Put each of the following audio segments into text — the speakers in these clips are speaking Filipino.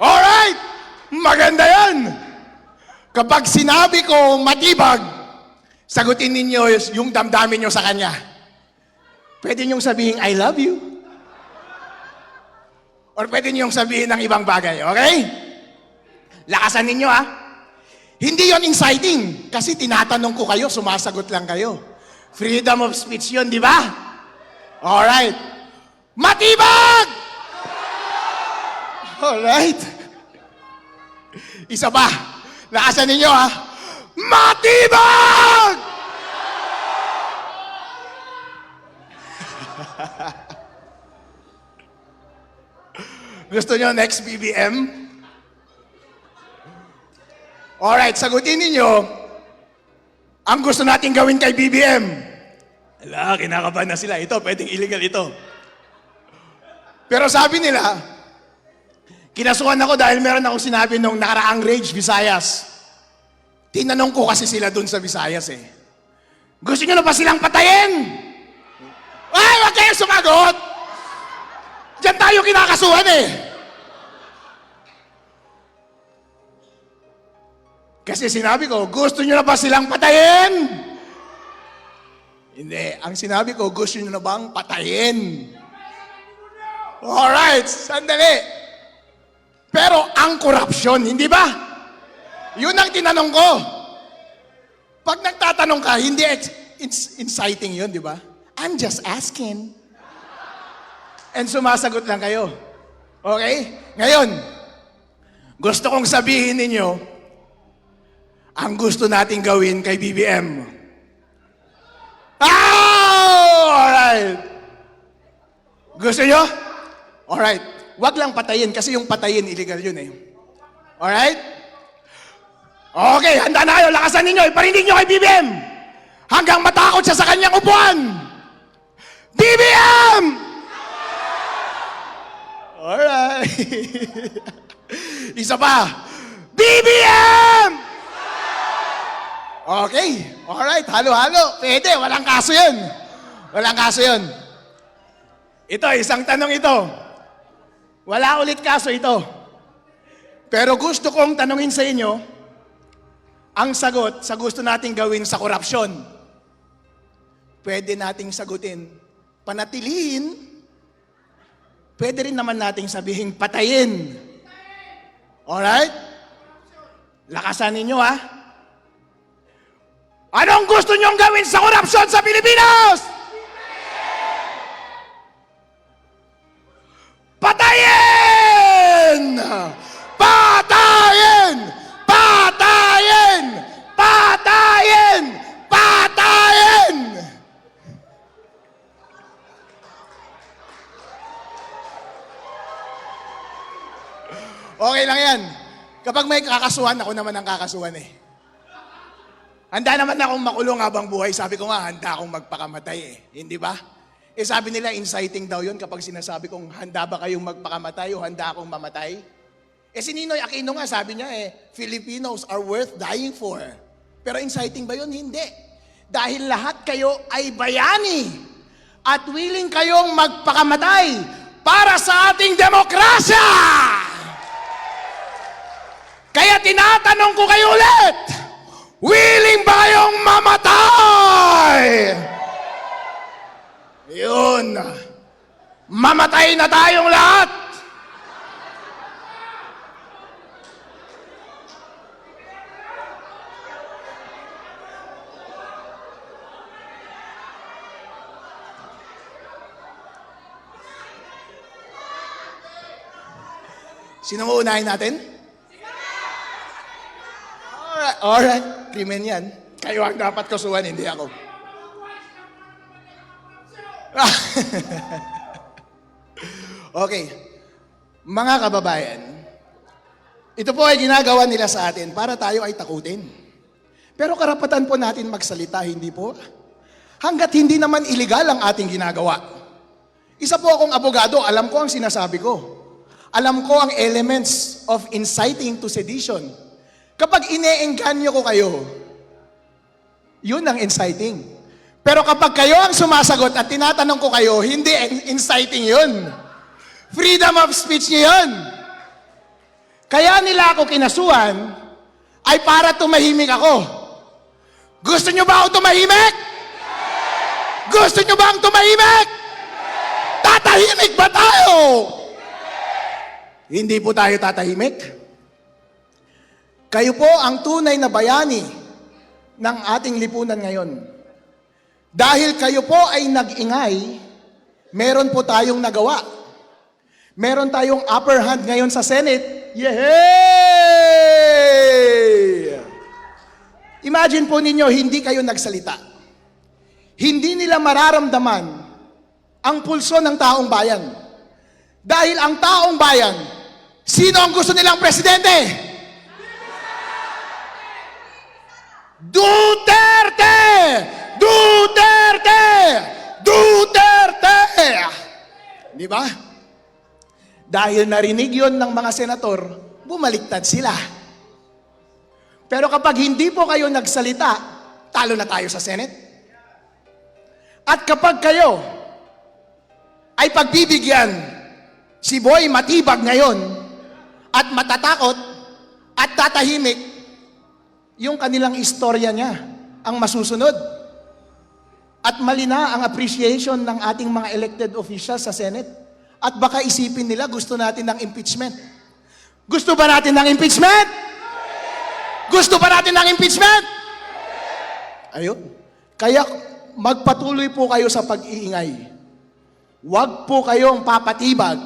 Alright! Maganda yan! Kapag sinabi ko matibag, sagutin ninyo yung damdamin nyo sa kanya. Pwede nyong sabihin, I love you. Or pwede nyong sabihin ng ibang bagay, okay? Lakasan ninyo ha. Hindi yon inciting. Kasi tinatanong ko kayo, sumasagot lang kayo. Freedom of speech yon, di ba? Alright. Matibag! Alright. Isa pa. Lakasan ninyo ha. Matibag! Gusto nyo next BBM? Alright, sagutin ninyo ang gusto natin gawin kay BBM. Ala, kinakabahan na sila. Ito, pwedeng illegal ito. Pero sabi nila, kinasuhan ako dahil meron akong sinabi nung nakaraang Rage Visayas. Tinanong ko kasi sila dun sa Visayas eh. Gusto nyo na pa silang patayin? Ay, wag kayong sumagot! Diyan tayo kinakasuhan eh. Kasi sinabi ko, gusto nyo na ba silang patayin? Hindi. Ang sinabi ko, gusto nyo na bang patayin? Alright, sandali. Pero ang korupsyon, hindi ba? Yun ang tinanong ko. Pag nagtatanong ka, hindi inciting yun, di ba? I'm just asking. And sumasagot lang kayo. Okay? Ngayon, gusto kong sabihin ninyo, ang gusto nating gawin kay BBM. Alright! Gusto nyo? Alright. Wag lang patayin kasi yung patayin, illegal yun eh. Alright? Okay, handa na kayo. Lakasan ninyo. Iparinig nyo kay BBM. Hanggang matakot siya sa kanyang upuan. BBM! Alright. Isa pa. BBM! Okay. Alright. Halo-halo. Pwede. Walang kaso yun. Walang kaso yun. Ito, isang tanong ito. Wala ulit kaso ito. Pero gusto kong tanungin sa inyo, ang sagot sa gusto nating gawin sa korupsyon. Pwede nating sagutin, panatilihin. Pwede rin naman nating sabihin, patayin. Alright? Lakasan ninyo ha. Anong gusto nyong gawin sa korupsyon sa Pilipinas? Patayin! Patayin! Patayin! Patayin! Patayin! Okay lang yan. Kapag may kakasuhan, ako naman ang kakasuhan eh. Handa naman akong makulong habang buhay. Sabi ko nga, handa akong magpakamatay eh. Hindi ba? Eh sabi nila, inciting daw yun kapag sinasabi kong handa ba kayong magpakamatay o handa akong mamatay? Eh si Ninoy Aquino nga, sabi niya Filipinos are worth dying for. Pero inciting ba yun? Hindi. Dahil lahat kayo ay bayani at willing kayong magpakamatay para sa ating demokrasya! Kaya tinatanong ko kayo ulit, willing ba kayong mamatay? Yun. Mamatay na tayong lahat. Sino mo unahin natin? Alright. Krimen yan. Kayo ang dapat kasuhan, hindi ako. Okay. Mga kababayan, ito po ay ginagawa nila sa atin para tayo ay takutin. Pero karapatan po natin magsalita, hindi po? Hanggat hindi naman illegal ang ating ginagawa. Isa po akong abogado, alam ko ang sinasabi ko. Alam ko ang elements of inciting to sedition. Kapag ine-engganyo ko kayo, yun ang inciting. Pero kapag kayo ang sumasagot at tinatanong ko kayo, hindi inciting yun. Freedom of speech niyo yun. Kaya nila ako kinasuhan ay para tumahimik ako. Gusto nyo ba ako tumahimik? Gusto nyo ba ang tumahimik? Tatahimik ba tayo? Hindi po tayo tatahimik. Kayo po ang tunay na bayani ng ating lipunan ngayon. Dahil kayo po ay nag-ingay, meron po tayong nagawa. Meron tayong upper hand ngayon sa Senate. Yehey! Imagine po ninyo, hindi kayo nagsalita. Hindi nila mararamdaman ang pulso ng taong bayan. Dahil ang taong bayan, sino ang gusto nilang presidente? Duterte! Duterte! Duterte! Di ba? Dahil narinig yon ng mga senator, bumaliktad sila. Pero kapag hindi po kayo nagsalita, talo na tayo sa Senate. At kapag kayo ay pagbibigyan, si Boy matibag ngayon at matatakot at tatahimik, yung kanilang istorya niya ang masusunod. At mali na ang appreciation ng ating mga elected officials sa Senate. At baka isipin nila gusto natin ng impeachment. Gusto ba natin ng impeachment? Gusto ba natin ng impeachment? Ayun. Kaya magpatuloy po kayo sa pag-iingay. Huwag po kayong papatibag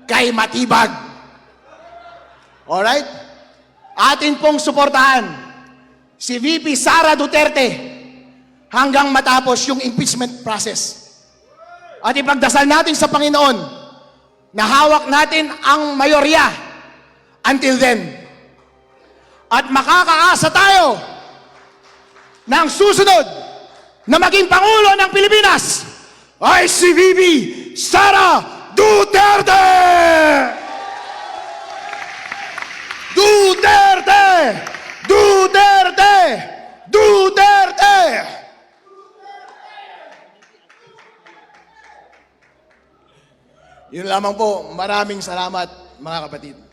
kay matibag. Alright? Atin pong suportahan si VP Sara Duterte hanggang matapos yung impeachment process. At ipagdasal natin sa Panginoon na hawak natin ang mayorya until then. At makakaasa tayo ng susunod na maging Pangulo ng Pilipinas ay si VP Sara Duterte! Duterte! Duterte! Duterte! Yun lamang po. Maraming salamat, mga kapatid.